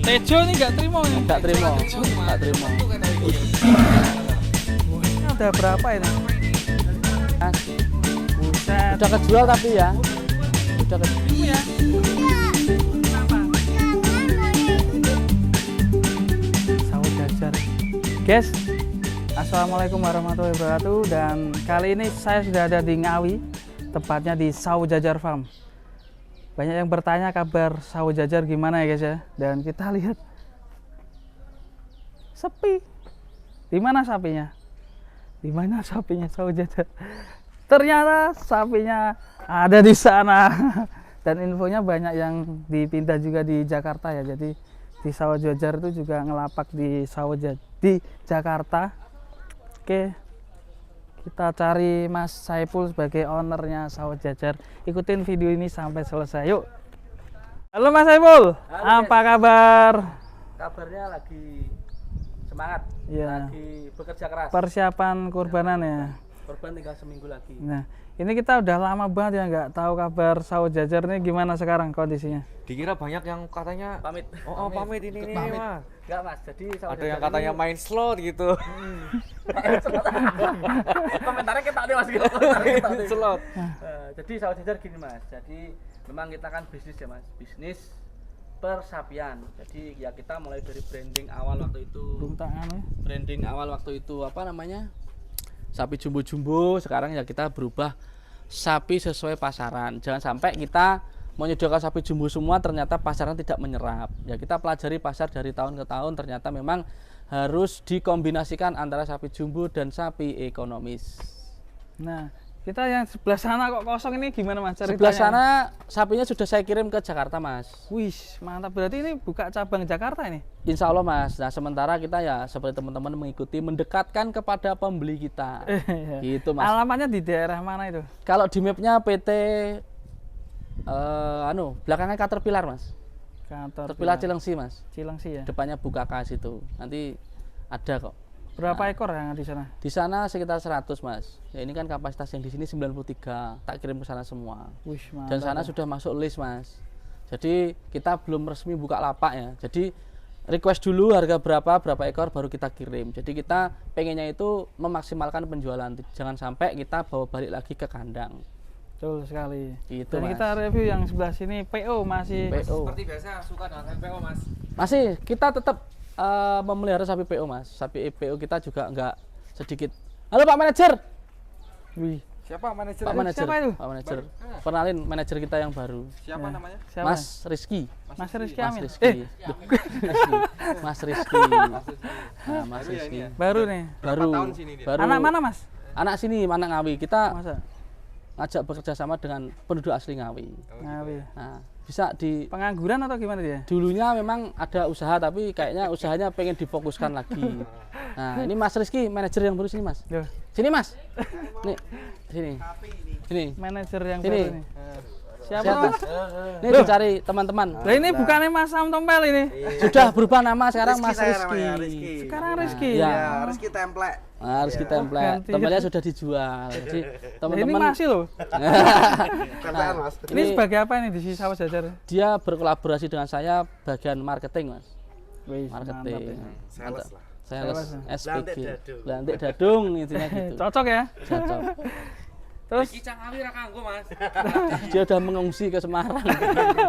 Tejo ini nggak terima nih. Nggak terima. Ini udah berapa ini? Mas, Buset. udah kejual tapi ya. Udah kejual. Ya. Sawah jajar. Guys, assalamualaikum warahmatullahi wabarakatuh. Dan kali ini saya sudah ada di Ngawi, tepatnya di Sawah Jajar Farm. Banyak yang bertanya kabar Sawah Jajar gimana ya guys ya. Dan kita lihat sepi. Di mana sapinya? Di mana sapinya Sawah Jajar? Ternyata sapinya ada di sana. Dan infonya banyak yang dipindah juga di Jakarta ya. Jadi di Sawah Jajar itu juga ngelapak di di Jakarta. Oke, kita cari Mas Saiful sebagai ownernya Sawah Jajar. Ikutin video ini sampai selesai. Yuk. Halo Mas Saiful, apa kabar? Kabarnya lagi semangat. Iya. Lagi bekerja keras. Persiapan kurbanan ya. Korban tinggal seminggu lagi. Nah, ini kita udah lama banget ya nggak tahu kabar Sawah Jajar ini gimana sekarang kondisinya. Dikira banyak yang katanya Pamit. pamit ini Mas. Enggak Mas, jadi Sawah Ada yang Jajar katanya ini- main slot gitu. komentarnya kita ada Mas gitu. Komentarnya kita ada. Slot. Jadi Sawah Jajar gini Mas. Jadi memang kita kan bisnis ya Mas. Bisnis persapian. Jadi ya kita mulai dari branding awal waktu itu. Belum tangan ya. Branding awal waktu itu apa namanya? Sapi jumbo-jumbo. Sekarang ya kita berubah sapi sesuai pasaran. Jangan sampai kita menyediakan sapi jumbo semua ternyata pasaran tidak menyerap. Ya kita pelajari pasar dari tahun ke tahun, ternyata memang harus dikombinasikan antara sapi jumbo dan sapi ekonomis. Nah, kita yang sebelah sana kok kosong ini gimana Mas ceritanya? Sebelah sana sapinya sudah saya kirim ke Jakarta Mas. Wih, mantap. Berarti ini buka cabang Jakarta ini? Insya Allah Mas. Nah sementara kita ya seperti teman-teman mengikuti, mendekatkan kepada pembeli kita. Gitu Mas. Alamatnya di daerah mana itu? Kalau di mapnya PT belakangnya Caterpillar Mas. Caterpillar Cilengsi Mas. Cilengsi ya. Depannya Bukakas itu. Nanti ada kok. Berapa ekor yang di sana? Di sana sekitar 100 Mas. Ya ini kan kapasitas yang di sini 93. Tak kirim ke sana semua. Wih, mantap. Dan sana sudah masuk list Mas. Jadi kita belum resmi buka lapak ya. Jadi request dulu harga berapa ekor baru kita kirim. Jadi kita pengennya itu memaksimalkan penjualan. Jangan sampai kita bawa balik lagi ke kandang. Betul sekali. Gitu, Dan Mas. kita review yang sebelah sini PO masih. PO. Seperti biasa suka dengan MPO Mas. Masih kita tetap memelihara sapi PO Mas. Sapi PO kita juga enggak sedikit. Halo Pak Manajer. Wih, Siapa manajer? Pak Manajer. Siapa itu? Pak Manajer. Kenalin manajer kita yang baru. Siapa Ya. namanya? siapa? Mas Rizky. Mas Rizky Mas Amin. Rizky. Mas Rizky. Nah, Mas Baru ya Rizky. ini ya? Baru nih. Baru. tahun sini dia? Baru. Anak mana Mas? Anak sini, anak Ngawi. Kita Masa? ngajak bekerja sama dengan penduduk asli Ngawi. Ngawi. Nah, bisa di Pengangguran atau gimana dia? dulunya memang ada usaha tapi kayaknya usahanya pengen difokuskan lagi. Nah, ini Mas Rizky, manajer yang baru sini, Mas. Loh, Sini, Mas. Nih, sini. Sini. manajer yang Sini. baru nih. Siapa Siapa? Mas? Nih dicari teman-teman. Lah ini bukannya Mas Sam Tompel ini. Sudah berubah nama sekarang Mas saya Rizky. namanya, Rizky. Sekarang Rizky. Ya. Ya, Rizky template. Nah, Rizky template. ganti. Tempelnya sudah dijual. Jadi Lah, ini teman-teman masih loh. Template Mas. Ini sebagai apa ini di Sawah Jajar? dia berkolaborasi dengan saya bagian marketing, Mas. Wih, Marketing. Sales lah. Sales Sales, SPG. Lantik dadung. Lantik dadung intinya gitu. Cocok ya. Cocok. Terus Cang Awi ra kanggo Mas. Dia udah mengungsi ke Semarang.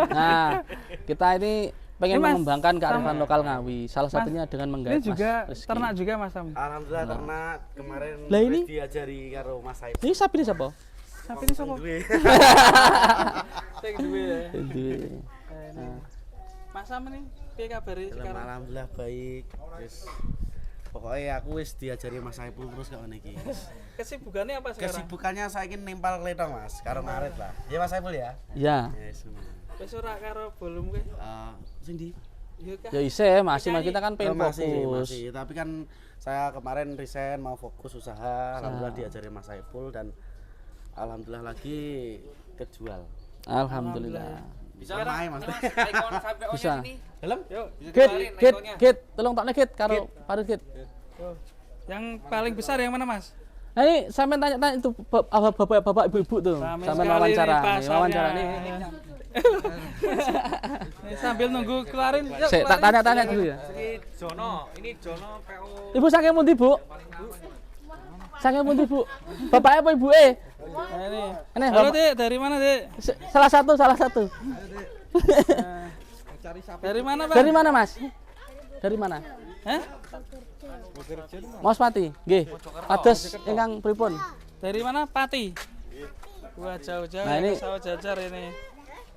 Nah, kita ini pengen Ini, Mas, mengembangkan kearifan sama- lokal Ngawi. Salah satunya dengan ini menggait juga Mas Rizky. ternak juga Mas Sam. Alhamdulillah ternak kemarin Lah ini? wis diajari karo Mas Saif. Ini sapi ini siapa? Sapi ini sopo? Duwe. Sing duwe ya. Ini. Nah. Mas Sam ini piye kabare sekarang? Alhamdulillah baik. Wis pokoknya aku wis diajari Mas Saiful terus kok niki. Kesibukannya apa sekarang? Kesibukannya saya ingin nempel kletong Mas, karo ngarit lah. Ya Mas Saiful ya. Ya. Yes. Wis ora karo bolum kowe. Sing di Iya kah? Ya isih masih kita kan pengen masih, fokus. tapi kan saya kemarin resign mau fokus usaha. Alhamdulillah diajari Mas Saiful dan alhamdulillah lagi kejual. Alhamdulillah. Bisa Main Mas. Ikon sampai Bisa. ini. Dalam? Yuk. Git, tolong tak git karo Farid git. Tuh. Yang paling besar yang mana Mas? Nah ini sampean tanya-tanya itu bapak-bapak ibu-ibu tuh. Rame Sampean sekali wawancara. nih Nih, pasarnya. wawancara nih. Ini sambil nunggu kelarin. Yuk, Tak kelarin. tanya-tanya dulu ya. Ini Jono PO. Ibu saking pundi, Bu? Saking pundi, Bu? Bapaknya apa ibu? Nah, ini. Ini Halo, bapak. Dek, dari mana, Dek? Salah satu. Dari mana, Bang? Dari mana, Mas? Dari mana? Hah? Mas Pati. Nggih. Ados ingkang pripun? Dari mana? Pati. Wah, jauh-jauh Nah, ya ini- ke sawah jajar ini.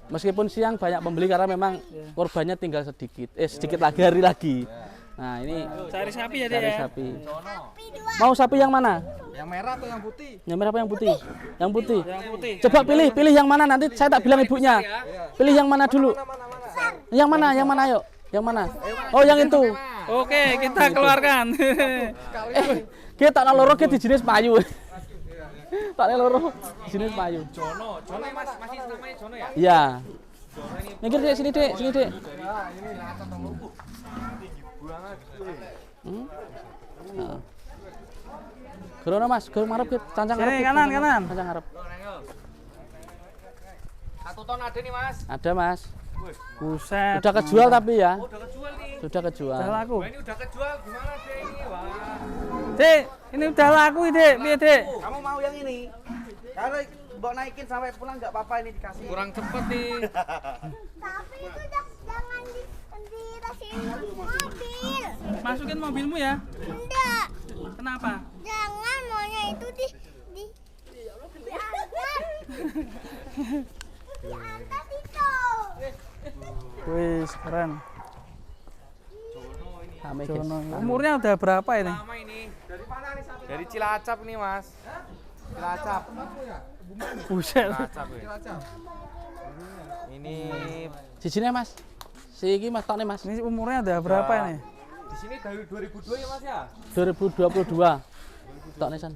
Meskipun siang banyak pembeli karena memang korbannya tinggal sedikit. Sedikit lagi hari lagi. Nah, ini Cari sapi ya, Dek cari ya. sapi. Mau sapi yang mana? Yang merah atau yang putih? Yang merah apa yang putih? Yang putih. Yang putih. Coba pilih yang mana nanti saya tak bilang ibunya. Pilih yang mana dulu? Yang mana? Yang mana yuk? Yang mana? Oh, yang itu. Oke, kita keluarkan. Kita tak loro ke di jenis payu. Tak loro di jenis payu. Jono Mas, masih namanya Jono ya? Iya. Minggir Dek, sini Dek, sini Dek. Heeh. Gerono Mas, gerong ngarep Kit. Cancang ngarep. Sini, Kit. kanan, kanan. Cancang ngarep. 1 ton ada nih Mas. Ada Mas. Buset. Sudah kejual tapi ya. Udah kejual nih. Sudah kejual. Udah laku. Wah, ini udah kejual gimana deh ini? Wah. Dek, ini udah laku, Dek. Piye, Dek? Kamu mau yang ini? Kalau mbok naikin sampai pulang nggak apa-apa ini dikasih. Kurang cepet nih. Tapi itu jangan dikasihin mobil. Masukin mobilmu ya. Enggak, Kenapa? jangan maunya itu diangkat itu. Wih, keren. Rame, guys. Jono. Umurnya udah berapa ini? Lama ini. Dari mana nih sapi? Dari Cilacap nih Mas. Cilacap. Buset. Cilacap ya. Ini Di sini Mas. Si iki Mas tokne Mas. Ini umurnya udah berapa ini? di sini dari 2002 ya Mas ya? 2022. Tokne san.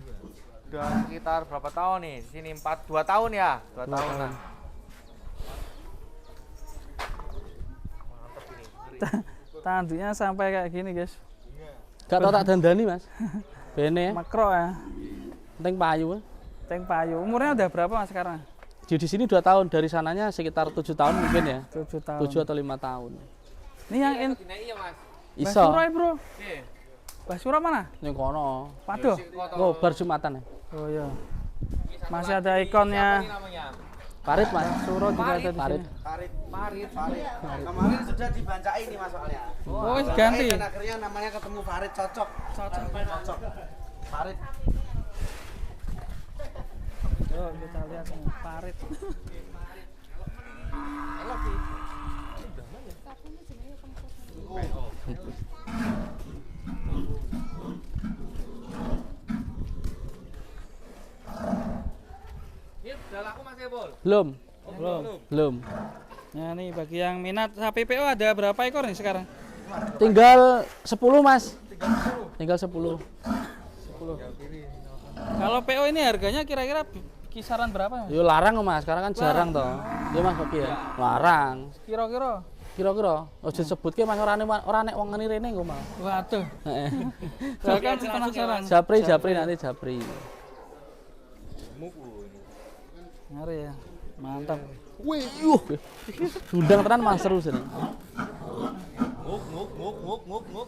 Udah sekitar berapa tahun nih? Di sini 2 tahun ya? 2 tahun lah. Tanduknya sampai kayak gini, guys. Gak tau tak dandani Mas. Bene ya. Makro ya. Penting payu. Tank payu. Umurnya udah berapa Mas sekarang? Di sini 2 tahun, dari sananya sekitar 7 tahun mungkin ya. 7 tahun. 7 atau 5 tahun. Ini yang in Dinaik ya Mas. Iso. Basura, Bro. Oke. Basura mana? Ning kono. Waduh. Oh, bar Jumatan ya. Oh iya. Masih ada ikonnya. Ini namanya. Parit Mas. Suro juga ada di Parit. sini. Farid. Kemarin sudah dibancai nih Mas soalnya. Oh, wis ganti. Dan akhirnya namanya ketemu Farid cocok. Cocok. Farid. Yuk kita lihat nih, parit. Ini udah laku Mas Epul? Belum. Belum. Nah nih bagi yang minat sapi PO ada berapa ekor nih sekarang? Tinggal 10 Mas. Tinggal 10. Kalau PO ini harganya kira-kira kisaran berapa Mas? Yo larang Mas, sekarang kan jarang toh. Yo Mas oke ya. Larang. Kira-kira? Kira-kira ojo sebutke Mas ora nek wong ngene rene engko Mas. Waduh. Heeh. Saya kan penasaran. Japri nanti Japri. Ngeri ya. Mantap. Wih, yuh. Undang tenan Mas seru sini. Nguk.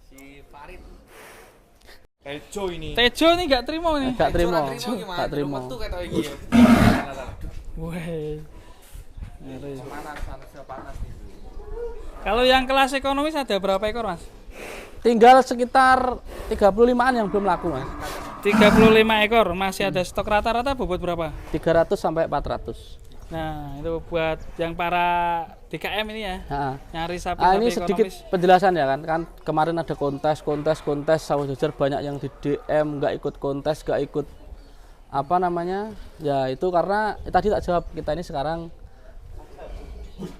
Si Farid. Tejo ini. Tejo nih gak terima nih. Gak terima. Gak Gak terima. Metu kata iki ya. Wih. Ngeri. Panas panas itu. Kalau yang kelas ekonomis ada berapa ekor Mas? Tinggal sekitar 35-an yang belum laku Mas. 35 ekor. Masih ada stok rata-rata bobot berapa? 300 sampai 400. Nah itu buat yang para DKM ini ya. Heeh. Nyari sapi-sapi Ah, ini sedikit ekonomis. penjelasan ya kan kemarin ada kontes sawah jajar banyak yang di DM nggak ikut kontes nggak ikut apa namanya ya itu karena tadi tak jawab kita ini sekarang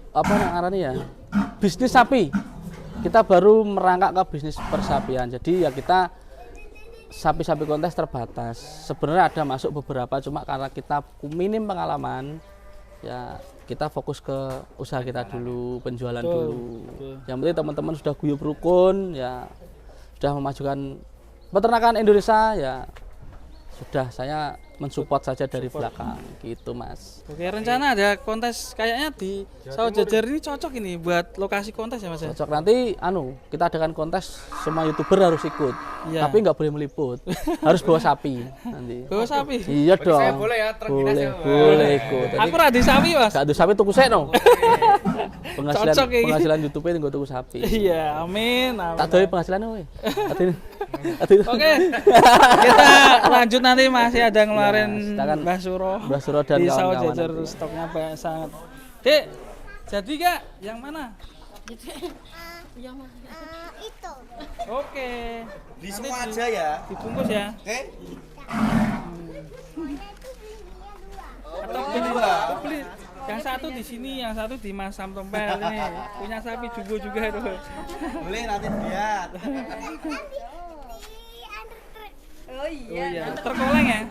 apa namanya ya bisnis sapi kita baru merangkak ke bisnis persapian jadi ya kita sapi-sapi kontes terbatas sebenarnya ada masuk beberapa cuma karena kita minim pengalaman ya kita fokus ke usaha kita dulu, penjualan dulu. Yang penting teman-teman sudah guyup rukun, ya sudah memajukan peternakan Indonesia, ya sudah saya mensupport saja dari belakang gitu Mas. Oke, rencana ada kontes kayaknya di Sawah Jajar ini cocok ini buat lokasi kontes ya Mas ya? Cocok nanti kita adakan kontes, semua YouTuber harus ikut. Iya. Tapi nggak boleh meliput. Harus bawa sapi nanti. Bawa sapi. Iya dong. saya boleh ya, truk dinas ya, Mas? boleh ikut. Aku rada sapi Mas. Gak ada sapi tuku seno. Penghasilan Cocok kayak penghasilan YouTube itu gue tuku sapi. Iya, amin. Tak doy penghasilan kowe. Aduh. Oke, kita lanjut nanti masih ada ngeluarin Ya, silakan. Mbah Suro. Mbah Suro dan di Sawah kawan-kawan Jajar nanti. stoknya banyak sangat. Dek, jadi gak? Yang mana? Itu. Oke. Di Nanti semua aja ya. dibungkus ya. Oke. Atau beli yang satu di sini, yang satu di Mas Sam Tompel ini. Punya sapi jumbo juga itu. Boleh nanti lihat. Di under truk. Oh iya, terkoleng ya.